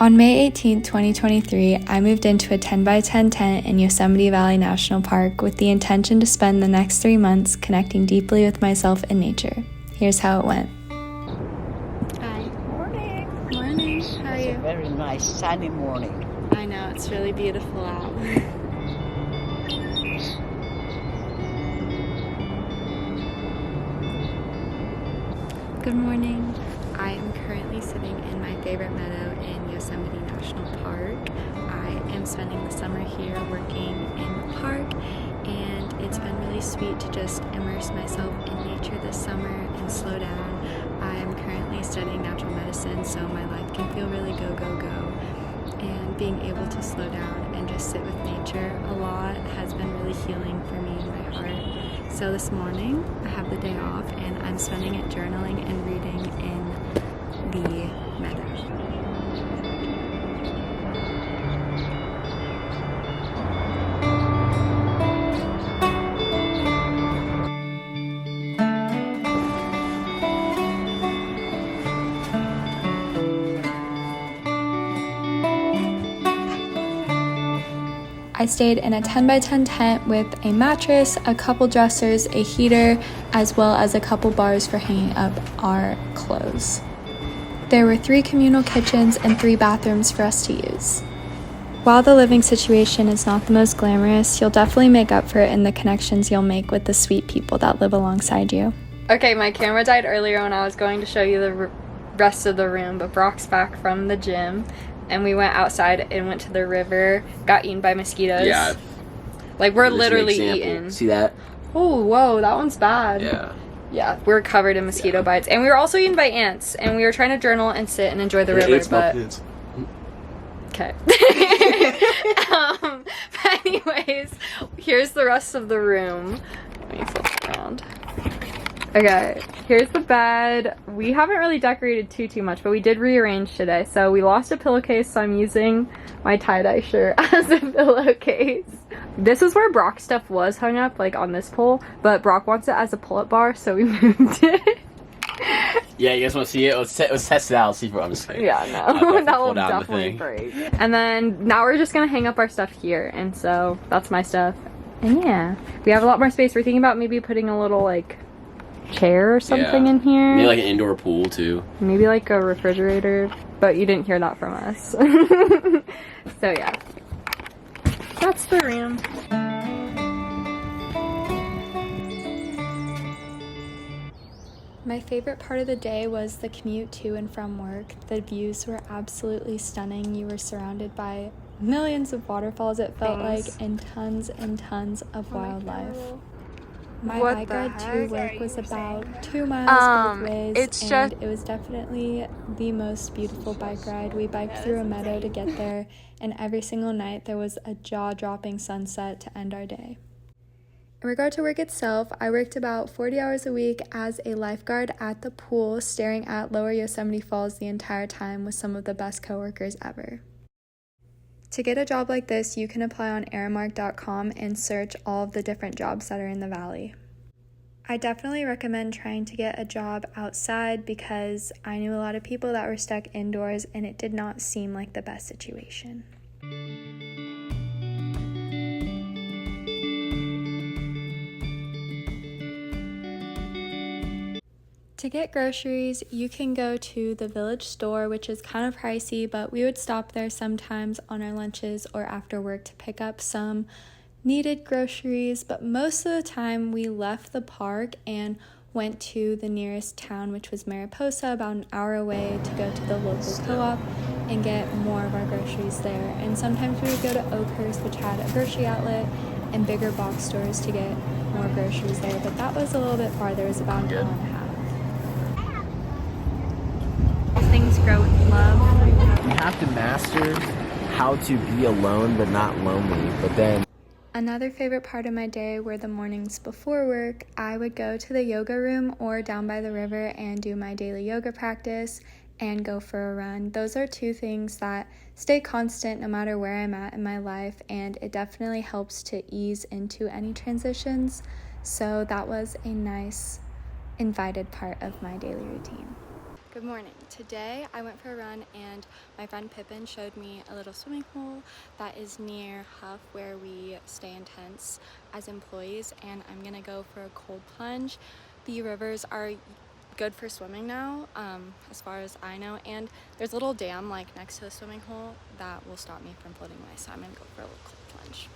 On May 18, 2023, I moved into a 10x10 tent in Yosemite Valley National Park with the intention to spend the next 3 months connecting deeply with myself and nature. Here's how it went. Hi. Morning. Morning. How are It's you? a very nice sunny morning. I know, it's really beautiful out. Good morning. I am currently sitting in my favorite meadow in Yosemite National Park. I am spending the summer here working in the park, and it's been really sweet to just immerse myself in nature this summer and slow down. I am currently studying natural medicine, so my life can feel really go, go, go. And being able to slow down and just sit with nature a lot has been really healing for me and my heart. So this morning, I have the day off and I'm spending it journaling and reading in the meadow. I stayed in a 10x10 tent with a mattress, a couple dressers, a heater, as well as a couple bars for hanging up our clothes. There were 3 communal kitchens and 3 bathrooms for us to use. While the living situation is not the most glamorous, you'll definitely make up for it in the connections you'll make with the sweet people that live alongside you. Okay, my camera died earlier when I was going to show you the rest of the room, but Brock's back from the gym. And we went outside and went to the river, got eaten by mosquitoes. Yeah. Like, we're literally eaten. See that? Oh, whoa, that one's bad. Yeah. Yeah, we're covered in mosquito bites. And we were also eaten by ants. And we were trying to journal and sit and enjoy the river, but... Okay. But anyways, here's the rest of the room. Let me flip around. Okay, here's the bed. We haven't really decorated too much, but we did rearrange today. So we lost a pillowcase, so I'm using my tie-dye shirt as a pillowcase. This is where Brock's stuff was hung up, like on this pole, but Brock wants it as a pull-up bar, so we moved it. Yeah, you guys want to see it? Let's test it out. See if I'm just kidding. Yeah, no, that will definitely break. And then now we're just gonna hang up our stuff here, and so that's my stuff. And yeah, we have a lot more space. We're thinking about maybe putting a little like chair or something in here. Maybe like an indoor pool too. Maybe like a refrigerator, but you didn't hear that from us. So yeah, that's the room. My favorite part of the day was the commute to and from work. The views were absolutely stunning. You were surrounded by millions of waterfalls, it felt like, and tons of wildlife. My bike ride to work was about 2 miles both ways, and it was definitely the most beautiful bike ride. We biked through a meadow to get there, and every single night there was a jaw-dropping sunset to end our day. In regard to work itself, I worked about 40 hours a week as a lifeguard at the pool, staring at Lower Yosemite Falls the entire time with some of the best coworkers ever. To get a job like this, you can apply on aramark.com and search all of the different jobs that are in the valley. I definitely recommend trying to get a job outside because I knew a lot of people that were stuck indoors and it did not seem like the best situation. To get groceries, you can go to the village store, which is kind of pricey, but we would stop there sometimes on our lunches or after work to pick up some needed groceries. But most of the time we left the park and went to the nearest town, which was Mariposa, about an hour away, to go to the local co-op and get more of our groceries there. And sometimes we would go to Oakhurst, which had a grocery outlet, and bigger box stores to get more groceries there. But that was a little bit farther. It was about an hour and a half. Things grow with love. You have to master how to be alone but not lonely, but then... Another favorite part of my day were the mornings before work. I would go to the yoga room or down by the river and do my daily yoga practice and go for a run. Those are 2 things that stay constant no matter where I'm at in my life, and it definitely helps to ease into any transitions. So that was a nice invited part of my daily routine. Good morning. Today I went for a run and my friend Pippin showed me a little swimming hole that is near Huff where we stay in tents as employees, and I'm gonna go for a cold plunge. The rivers are good for swimming now, as far as I know, and there's a little dam like next to the swimming hole that will stop me from floating away, so I'm gonna go for a little cold plunge.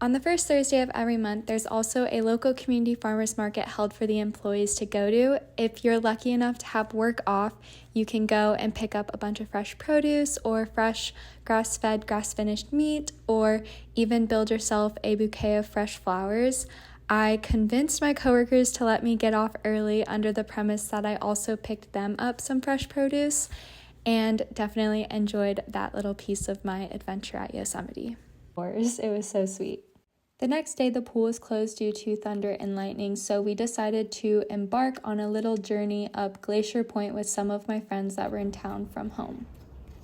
On the first Thursday of every month, there's also a local community farmers market held for the employees to go to. If you're lucky enough to have work off, you can go and pick up a bunch of fresh produce or fresh grass-fed, grass-finished meat, or even build yourself a bouquet of fresh flowers. I convinced my coworkers to let me get off early under the premise that I also picked them up some fresh produce, and definitely enjoyed that little piece of my adventure at Yosemite. It was so sweet. The next day, the pool was closed due to thunder and lightning, so we decided to embark on a little journey up Glacier Point with some of my friends that were in town from home.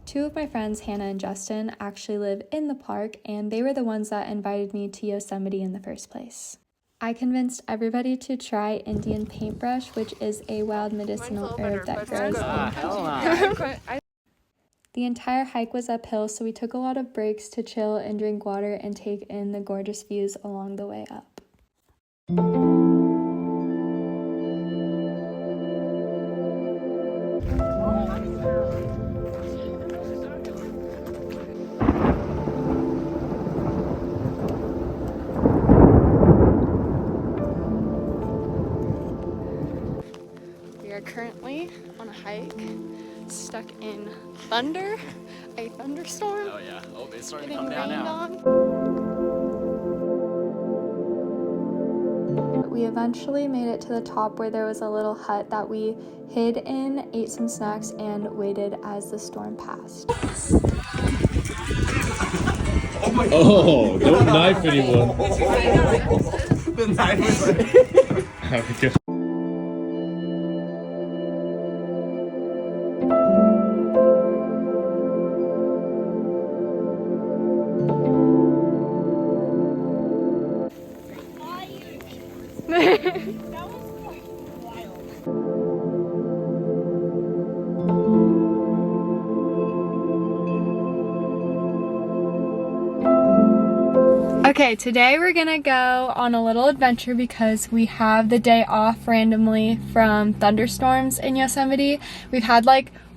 Two of my friends, Hannah and Justin, actually live in the park, and they were the ones that invited me to Yosemite in the first place. I convinced everybody to try Indian paintbrush, which is a wild medicinal herb that grows in The entire hike was uphill, so we took a lot of breaks to chill and drink water and take in the gorgeous views along the way up. We are currently on a hike, stuck in thunder, a thunderstorm. Oh yeah. Oh, it's starting to Getting come down rained now. on. We eventually made it to the top where there was a little hut that we hid in, ate some snacks, and waited as the storm passed. Oh, don't knife anyone. The knife was like... Have a good Okay, today we're gonna go on a little adventure because we have the day off randomly from thunderstorms in Yosemite. We've had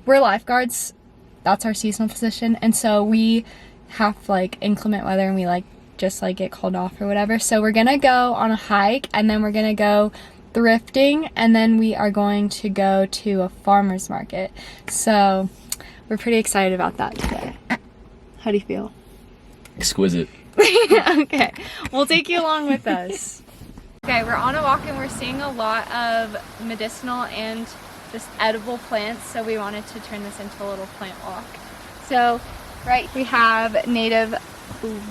we're lifeguards, that's our seasonal position, and so we have inclement weather and we just get called off or whatever. So we're gonna go on a hike, and then we're gonna go thrifting, and then we are going to go to a farmer's market. So we're pretty excited about that today. How do you feel? Exquisite. Okay, we'll take you along with us. Okay, we're on a walk and we're seeing a lot of medicinal and just edible plants, so we wanted to turn this into a little plant walk. So we have native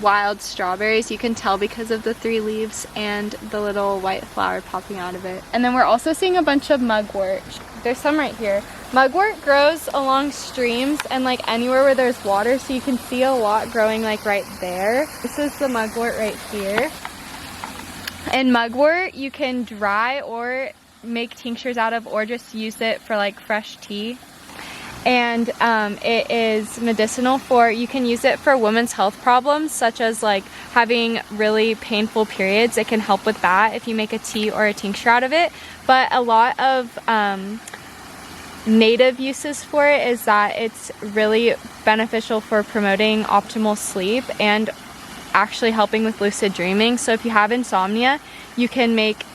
wild strawberries. You can tell because of the 3 leaves and the little white flower popping out of it. And then we're also seeing a bunch of mugwort. There's some right here. Mugwort grows along streams and anywhere where there's water, so you can see a lot growing right there. This is the mugwort right here. And mugwort you can dry or make tinctures out of, or just use it for fresh tea. And it is medicinal you can use it for women's health problems, such as having really painful periods. It can help with that if you make a tea or a tincture out of it. But a lot of native uses for it is that it's really beneficial for promoting optimal sleep and actually helping with lucid dreaming. So if you have insomnia, you can make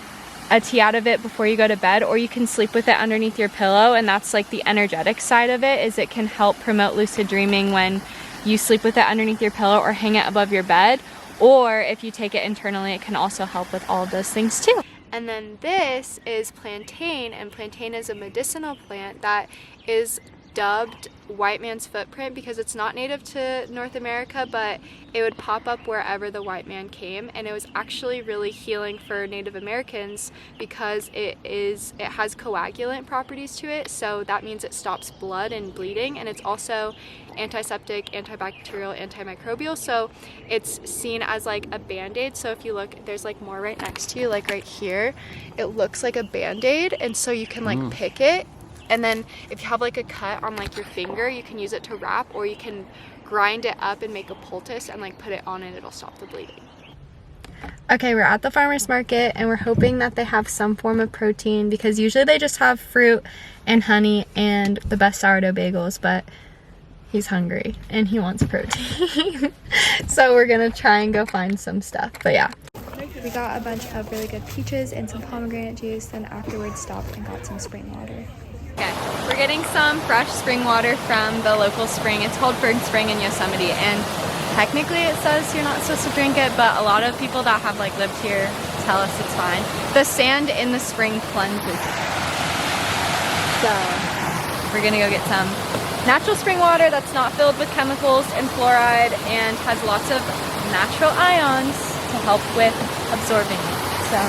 a tea out of it before you go to bed, or you can sleep with it underneath your pillow, and that's the energetic side of it, is it can help promote lucid dreaming when you sleep with it underneath your pillow or hang it above your bed. Or if you take it internally, it can also help with all of those things too. And then this is plantain, and plantain is a medicinal plant that is dubbed white man's footprint because it's not native to North America, but it would pop up wherever the white man came, and it was actually really healing for Native Americans because it has coagulant properties to it, so that means it stops blood and bleeding, and it's also antiseptic, antibacterial, antimicrobial, so it's seen as like a band-aid. So if you look, there's like more right next to you, like right here, it looks like a band-aid, and so you can like pick it, and then if you have like a cut on like your finger, you can use it to wrap, or you can grind it up and make a poultice and like put it on, and it'll stop the bleeding. Okay, we're at the farmer's market and we're hoping that they have some form of protein because usually they just have fruit and honey and the best sourdough bagels, but he's hungry and he wants protein. So we're gonna try and go find some stuff, but yeah. We got a bunch of really good peaches and some pomegranate juice, then afterwards stopped and got some spring water. Okay, we're getting some fresh spring water from the local spring. It's called Berg Spring in Yosemite, and technically it says you're not supposed to drink it, but a lot of people that have like lived here tell us it's fine. The sand in the spring cleanses. So we're gonna go get some natural spring water that's not filled with chemicals and fluoride and has lots of natural ions to help with absorbing it. So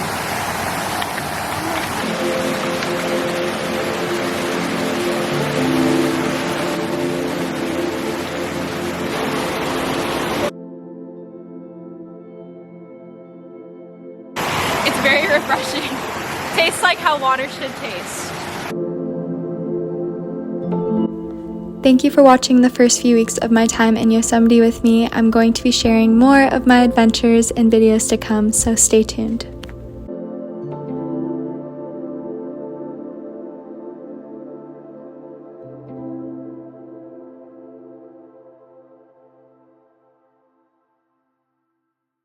it's very refreshing. Tastes like how water should taste. Thank you for watching the first few weeks of my time in Yosemite with me. I'm going to be sharing more of my adventures in videos to come, so stay tuned.